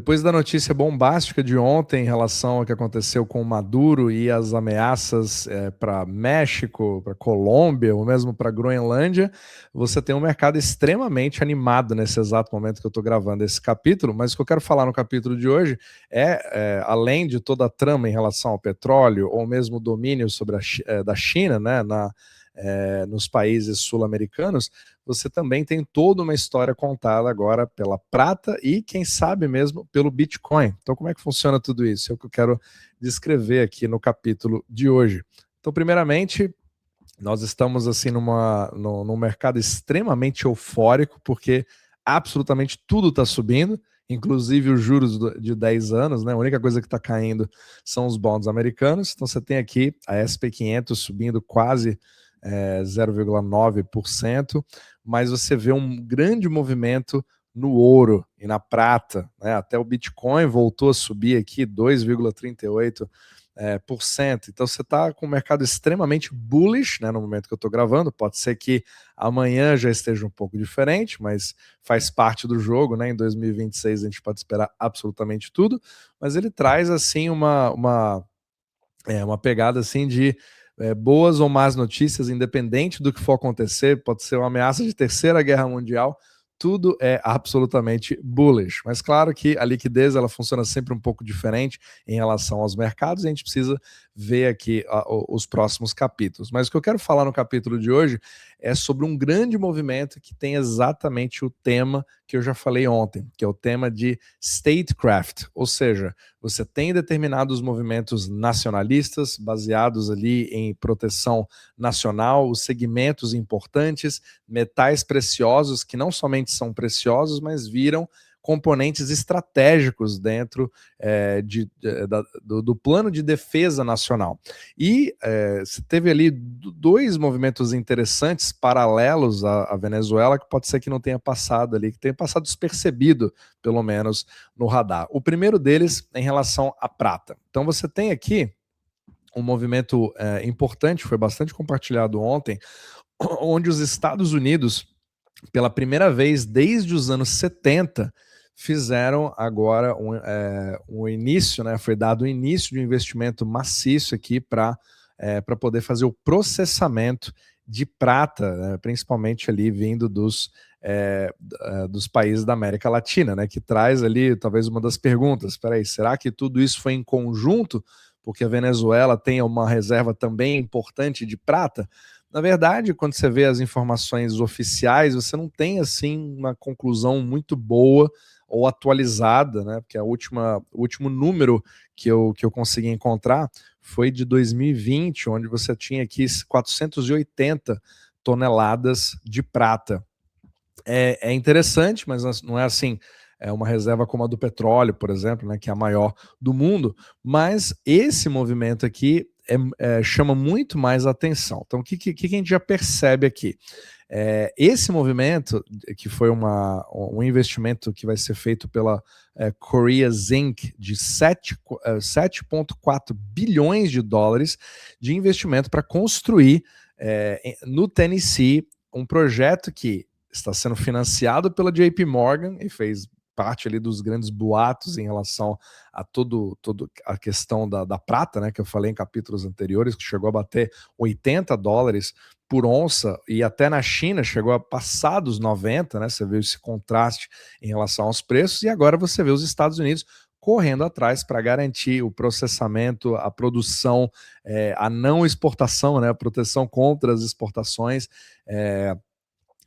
Depois da notícia bombástica de ontem em relação ao que aconteceu com o Maduro e as ameaças para México, para Colômbia, ou mesmo para Groenlândia, você tem um mercado extremamente animado nesse exato momento que eu estou gravando esse capítulo. Mas o que eu quero falar no capítulo de hoje além de toda a trama em relação ao petróleo, ou mesmo o domínio sobre da China, né, nos países sul-americanos, você também tem toda uma história contada agora pela prata e, quem sabe mesmo, pelo Bitcoin. Então, como é que funciona tudo isso? É o que eu quero descrever aqui no capítulo de hoje. Então, primeiramente, nós estamos assim num mercado extremamente eufórico, porque absolutamente tudo está subindo, inclusive os juros de 10 anos, né? A única coisa que está caindo são os bonds americanos. Então você tem aqui a SP500 subindo quase 0,9%, mas você vê um grande movimento no ouro e na prata, né? Até o Bitcoin voltou a subir aqui 2,38%. Então você está com o mercado extremamente bullish, né, no momento que eu estou gravando. Pode ser que amanhã já esteja um pouco diferente, mas faz parte do jogo, né? Em 2026 a gente pode esperar absolutamente tudo, mas ele traz assim uma pegada assim de boas ou más notícias, independente do que for acontecer. Pode ser uma ameaça de terceira guerra mundial, tudo é absolutamente bullish. Mas claro que a liquidez ela funciona sempre um pouco diferente em relação aos mercados, e a gente precisa ver aqui os próximos capítulos. Mas o que eu quero falar no capítulo de hoje é sobre um grande movimento que tem exatamente o tema que eu já falei ontem, que é o tema de statecraft, ou seja, você tem determinados movimentos nacionalistas baseados ali em proteção nacional, os segmentos importantes, metais preciosos que não somente são preciosos, mas viram componentes estratégicos dentro do plano de defesa nacional. E você teve ali dois movimentos interessantes paralelos à Venezuela, que pode ser que não tenha passado ali, que tenha passado despercebido, pelo menos no radar. O primeiro deles é em relação à prata. Então você tem aqui um movimento importante, foi bastante compartilhado ontem, onde os Estados Unidos, pela primeira vez desde os anos 70, fizeram agora um início, né? Foi dado o início de um investimento maciço aqui para poder fazer o processamento de prata, né, principalmente ali vindo dos países da América Latina, né? Que traz ali talvez uma das perguntas: peraí, será que tudo isso foi em conjunto? Porque a Venezuela tem uma reserva também importante de prata? Na verdade, quando você vê as informações oficiais, você não tem assim uma conclusão muito boa ou atualizada, né? Porque o último número que eu consegui encontrar foi de 2020, onde você tinha aqui 480 toneladas de prata. É interessante, mas não é assim, é uma reserva como a do petróleo, por exemplo, né, que é a maior do mundo, mas esse movimento aqui chama muito mais atenção. Então, o que a gente já percebe aqui? Esse movimento, que foi um investimento que vai ser feito pela Korea Zinc, de 7,4 bilhões de dólares de investimento para construir no Tennessee um projeto que está sendo financiado pela JP Morgan e fez parte ali dos grandes boatos em relação a toda a questão da prata, né, que eu falei em capítulos anteriores, que chegou a bater $80 por onça, e até na China chegou a passar dos 90, né? Você vê esse contraste em relação aos preços, e agora você vê os Estados Unidos correndo atrás para garantir o processamento, a produção, a não exportação, né, a proteção contra as exportações,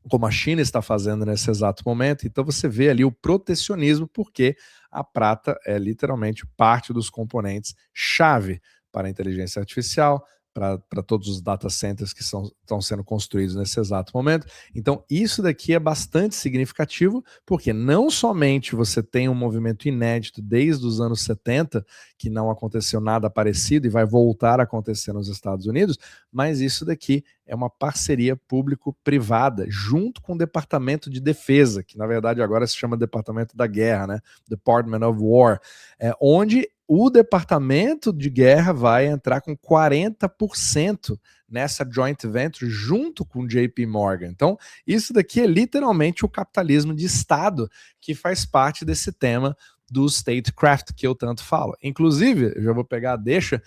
como a China está fazendo nesse exato momento. Então você vê ali o protecionismo, porque a prata é literalmente parte dos componentes chave para a inteligência artificial, para todos os data centers que estão sendo construídos nesse exato momento. Então isso daqui é bastante significativo, porque não somente você tem um movimento inédito desde os anos 70, que não aconteceu nada parecido e vai voltar a acontecer nos Estados Unidos, mas isso daqui é uma parceria público-privada, junto com o Departamento de Defesa, que na verdade agora se chama Departamento da Guerra, né? Department of War, onde o Departamento de Guerra vai entrar com 40% nessa joint venture junto com o JP Morgan. Então, isso daqui é literalmente o capitalismo de Estado que faz parte desse tema do statecraft que eu tanto falo. Inclusive, eu já vou pegar a deixa,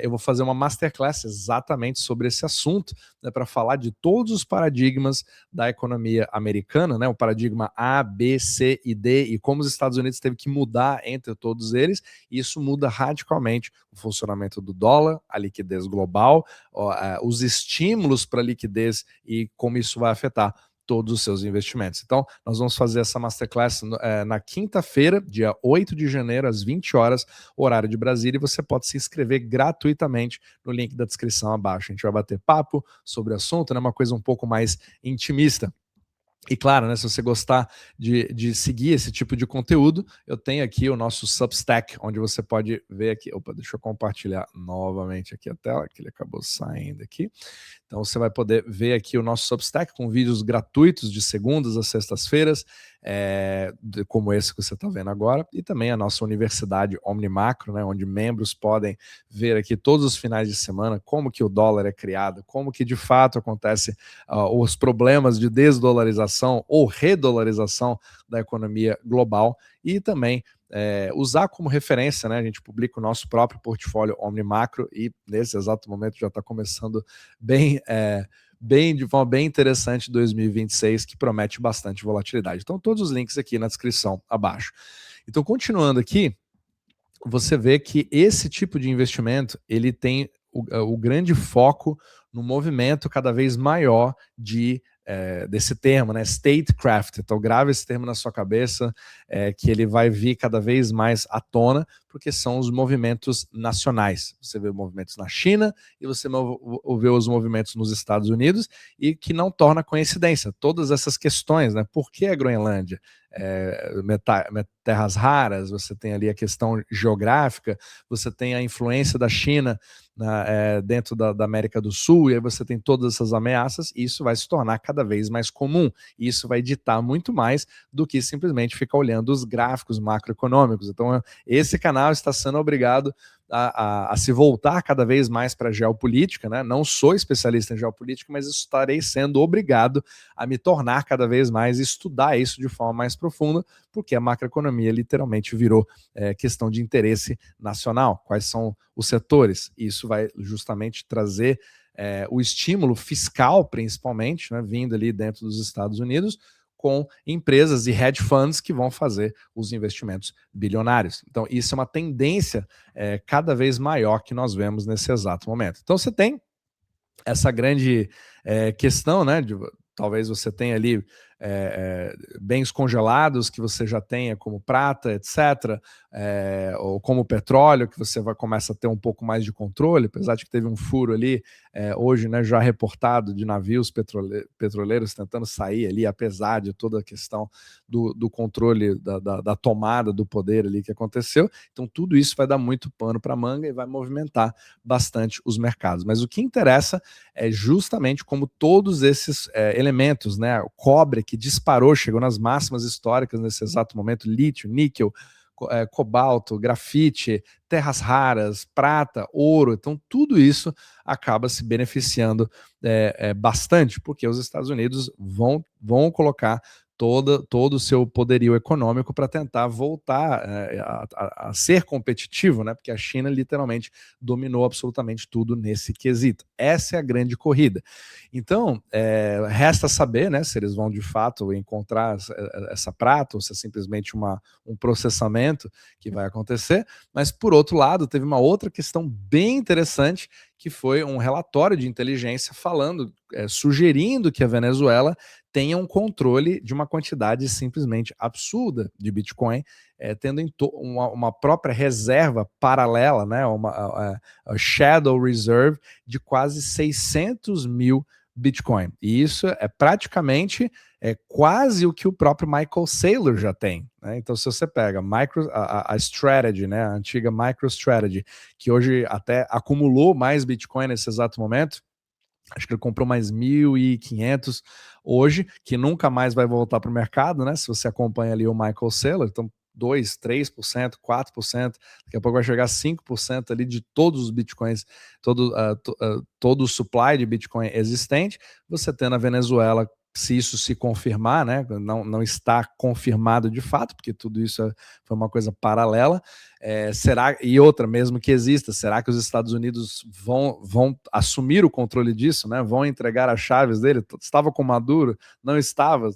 eu vou fazer uma masterclass exatamente sobre esse assunto, né, para falar de todos os paradigmas da economia americana, né, o paradigma A, B, C e D, e como os Estados Unidos teve que mudar entre todos eles, e isso muda radicalmente o funcionamento do dólar, a liquidez global, os estímulos para liquidez e como isso vai afetar todos os seus investimentos. Então, nós vamos fazer essa masterclass na quinta-feira, dia 8 de janeiro, às 20 horas, horário de Brasília, e você pode se inscrever gratuitamente no link da descrição abaixo. A gente vai bater papo sobre o assunto, né, uma coisa um pouco mais intimista. E claro, né, se você gostar de seguir esse tipo de conteúdo, eu tenho aqui o nosso Substack, onde você pode ver aqui. Opa, deixa eu compartilhar novamente aqui a tela, que ele acabou saindo aqui. Então você vai poder ver aqui o nosso Substack com vídeos gratuitos de segundas a sextas-feiras, como esse que você está vendo agora, e também a nossa Universidade Omnimacro, né, onde membros podem ver aqui todos os finais de semana como que o dólar é criado, como que de fato acontece os problemas de desdolarização ou redolarização da economia global, e também usar como referência, né? A gente publica o nosso próprio portfólio Omnimacro e nesse exato momento já está começando de forma bem interessante 2026, que promete bastante volatilidade. Então todos os links aqui na descrição abaixo. Então continuando aqui, você vê que esse tipo de investimento ele tem o grande foco no movimento cada vez maior desse termo, né, statecraft. Então grave esse termo na sua cabeça, que ele vai vir cada vez mais à tona, porque são os movimentos nacionais. Você vê movimentos na China e você vê os movimentos nos Estados Unidos, e que não torna coincidência todas essas questões, né? Por que a Groenlândia? Terras raras, você tem ali a questão geográfica, você tem a influência da China dentro da América do Sul, e aí você tem todas essas ameaças, e isso vai se tornar cada vez mais comum, e isso vai ditar muito mais do que simplesmente ficar olhando os gráficos macroeconômicos. Então esse canal está sendo obrigado a se voltar cada vez mais para a geopolítica, né? Não sou especialista em geopolítica, mas estarei sendo obrigado a me tornar cada vez mais e estudar isso de forma mais profunda, porque a macroeconomia literalmente virou questão de interesse nacional. Quais são os setores? Isso vai justamente trazer o estímulo fiscal, principalmente, né, vindo ali dentro dos Estados Unidos, com empresas e hedge funds que vão fazer os investimentos bilionários. Então, isso é uma tendência cada vez maior que nós vemos nesse exato momento. Então, você tem essa grande questão, né? Talvez você tenha ali bens congelados que você já tenha, como prata, etc., ou como petróleo, que você começa a ter um pouco mais de controle, apesar de que teve um furo ali hoje, né, já reportado, de navios petroleiros tentando sair ali, apesar de toda a questão do controle, da tomada do poder ali que aconteceu. Então tudo isso vai dar muito pano para manga e vai movimentar bastante os mercados. Mas o que interessa é justamente como todos esses elementos, né, o cobre que disparou, chegou nas máximas históricas nesse exato momento, lítio, níquel, cobalto, grafite, terras raras, prata, ouro. Então tudo isso acaba se beneficiando bastante, porque os Estados Unidos vão colocar todo o seu poderio econômico para tentar voltar a ser competitivo, né? Porque a China literalmente dominou absolutamente tudo nesse quesito. Essa é a grande corrida. Então, resta saber, né, se eles vão de fato encontrar essa prata ou se é simplesmente um processamento que vai acontecer. Mas, por outro lado, teve uma outra questão bem interessante, que foi um relatório de inteligência falando, sugerindo que a Venezuela tenha um controle de uma quantidade simplesmente absurda de Bitcoin, tendo uma própria reserva paralela, né, uma shadow reserve de quase 600 mil Bitcoin. E isso é praticamente quase o que o próprio Michael Saylor já tem, né? Então, se você pega a Strategy, né, a antiga MicroStrategy, que hoje até acumulou mais Bitcoin nesse exato momento, acho que ele comprou mais 1.500 hoje, que nunca mais vai voltar para o mercado, né? Se você acompanha ali o Michael Saylor, então 2%, 3%, 4%, daqui a pouco vai chegar a 5% ali de todos os bitcoins, todo o supply de Bitcoin existente, você tendo a Venezuela se isso se confirmar, né, não está confirmado de fato, porque tudo isso foi uma coisa paralela, será, e outra, mesmo que exista, será que os Estados Unidos vão assumir o controle disso, né, vão entregar as chaves dele? Estava com Maduro? Não estava?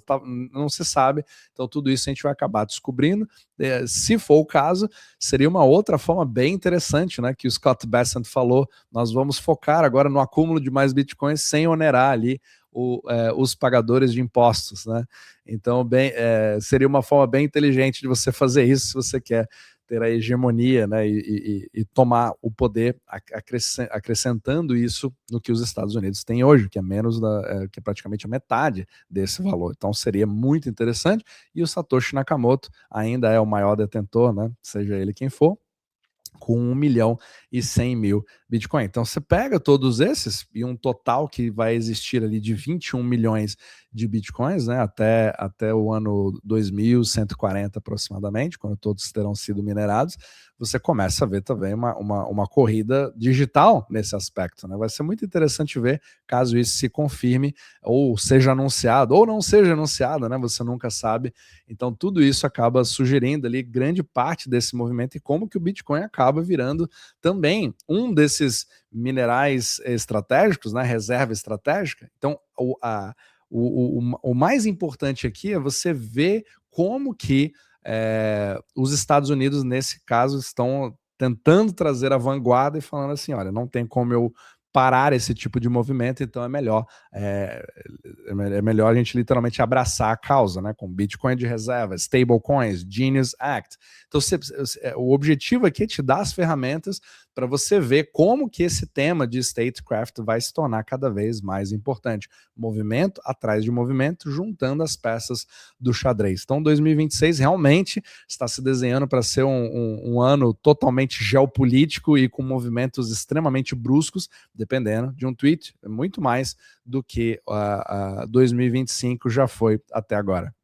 Não se sabe, então tudo isso a gente vai acabar descobrindo. Se for o caso, seria uma outra forma bem interessante, né, que o Scott Bessent falou, nós vamos focar agora no acúmulo de mais bitcoins sem onerar ali os pagadores de impostos, né? Então, seria uma forma bem inteligente de você fazer isso se você quer ter a hegemonia, né, e tomar o poder, acrescentando isso no que os Estados Unidos têm hoje, que é que é praticamente a metade desse valor. Então seria muito interessante, e o Satoshi Nakamoto ainda é o maior detentor, né, seja ele quem for, com 1.100.000 Bitcoin. Então você pega todos esses e um total que vai existir ali de 21 milhões de Bitcoins, né, até o ano 2140 aproximadamente, quando todos terão sido minerados, você começa a ver também uma corrida digital nesse aspecto, né? Vai ser muito interessante ver caso isso se confirme, ou seja anunciado, ou não seja anunciado, né? Você nunca sabe. Então tudo isso acaba sugerindo ali grande parte desse movimento e como que o Bitcoin acaba virando também um desses minerais estratégicos, né? Reserva estratégica. Então o mais importante aqui é você ver como que os Estados Unidos, nesse caso, estão tentando trazer a vanguarda e falando assim, olha, não tem como eu parar esse tipo de movimento, então é melhor a gente literalmente abraçar a causa, né, com Bitcoin de reserva, stablecoins, Genius Act. Então o objetivo aqui é te dar as ferramentas para você ver como que esse tema de statecraft vai se tornar cada vez mais importante. Movimento atrás de movimento, juntando as peças do xadrez. Então 2026 realmente está se desenhando para ser um ano totalmente geopolítico e com movimentos extremamente bruscos, dependendo de um tweet, muito mais do que 2025 já foi até agora.